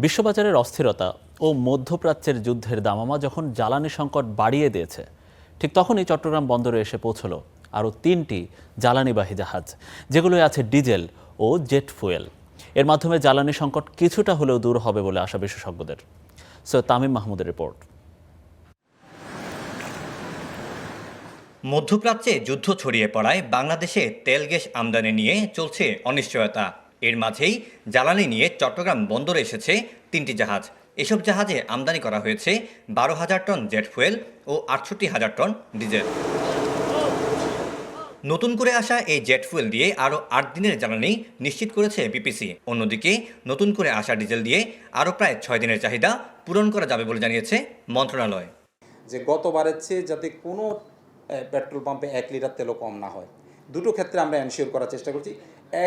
বিশ্ববাজারের অস্থিরতা ও মধ্যপ্রাচ্যের যুদ্ধের দামামা যখন জ্বালানি সংকট বাড়িয়ে দিয়েছে, ঠিক তখনই চট্টগ্রাম বন্দরে এসে পৌঁছলো আরও 3টি জ্বালানিবাহী জাহাজ, যেগুলোয় আছে ডিজেল ও জেট ফুয়েল। এর মাধ্যমে জ্বালানি সংকট কিছুটা হলেও দূর হবে বলে আশা বিশেষজ্ঞদের। সৈয়দ তামিম মাহমুদের রিপোর্ট। মধ্যপ্রাচ্যে যুদ্ধ ছড়িয়ে পড়ায় বাংলাদেশে তেল গ্যাস আমদানি নিয়ে চলছে অনিশ্চয়তা। এর মাঝেই জ্বালানি নিয়ে চট্টগ্রাম বন্দরে এসেছে 3টি জাহাজ। এসব জাহাজে আমদানি করা হয়েছে 12,000 টন জেট ফুয়েল ও 68,000 টন ডিজেল। নতুন করে আসা এই জেট ফুয়েল দিয়ে আরও 8 দিনের জ্বালানি নিশ্চিত করেছে বিপিসি। অন্যদিকে নতুন করে আসা ডিজেল দিয়ে আরও প্রায় 6 দিনের চাহিদা পূরণ করা যাবে বলে জানিয়েছে মন্ত্রণালয়। যে গতবারের চেয়ে যাতে কোনো পেট্রোল পাম্পে 1 লিটার তেলও কম না হয়, দুটো ক্ষেত্রে আমরা এনশিওর করার চেষ্টা করছি।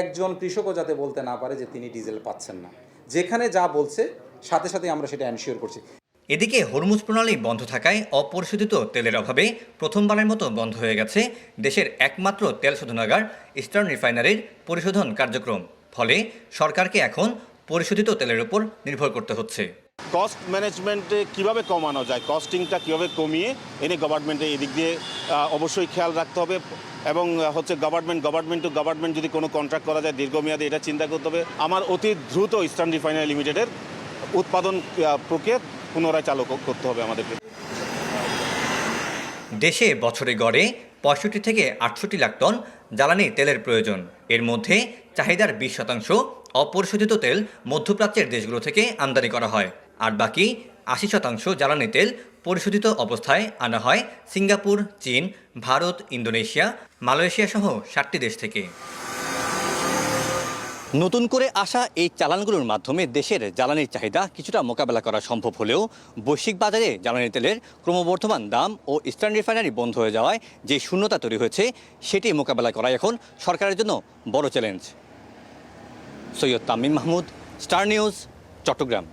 একজন কৃষকও যাতে বলতে না পারে যে তিনি ডিজেল পাচ্ছেন না। যেখানে যা বলছে সাথে সাথে আমরা সেটা এনশিওর করছি। এদিকে হরমুজ প্রণালী বন্ধ থাকায় অপরিশোধিত তেলের অভাবে প্রথমবারের মতো বন্ধ হয়ে গেছে দেশের একমাত্র তেল শোধনাগার ইস্টার্ন রিফাইনারির পরিশোধন কার্যক্রম। ফলে সরকারকে এখন পরিশোধিত তেলের উপর নির্ভর করতে হচ্ছে। কস্ট ম্যানেজমেন্টে কীভাবে কমানো যায়, কস্টিংটা কীভাবে কমিয়ে এনে গভর্নমেন্টে এদিক দিয়ে অবশ্যই খেয়াল রাখতে হবে। এবং গভর্নমেন্ট টু গভর্নমেন্ট যদি কোনো কন্ট্রাক্ট করা যায় দীর্ঘমেয়াদে, এটা চিন্তা করতে হবে। আমার অতি দ্রুত ইস্টার্ন রিফাইনারি লিমিটেডের উৎপাদন প্রক্রিয়া পুনরায় চালু করতে হবে আমাদেরকে। দেশে বছরে গড়ে 65 থেকে 68 লাখ টন জ্বালানি তেলের প্রয়োজন। এর মধ্যে চাহিদার 20% অপরিশোধিত তেল মধ্যপ্রাচ্যের দেশগুলো থেকে আমদানি করা হয়, আর বাকি 80% জ্বালানি তেল পরিশোধিত অবস্থায় আনা হয় সিঙ্গাপুর, চীন, ভারত, ইন্দোনেশিয়া, মালয়েশিয়া সহ 7টি দেশ থেকে। নতুন করে আসা এই চালানগুলোর মাধ্যমে দেশের জ্বালানির চাহিদা কিছুটা মোকাবেলা করা সম্ভব হলেও বৈশ্বিক বাজারে জ্বালানি তেলের ক্রমবর্ধমান দাম ও ইস্টার্ন রিফাইনারি বন্ধ হয়ে যাওয়ায় যে শূন্যতা তৈরি হয়েছে, সেটি মোকাবেলা করা এখন সরকারের জন্য বড় challenge. Syed Tamim Mahmud, Star News, Chittagong.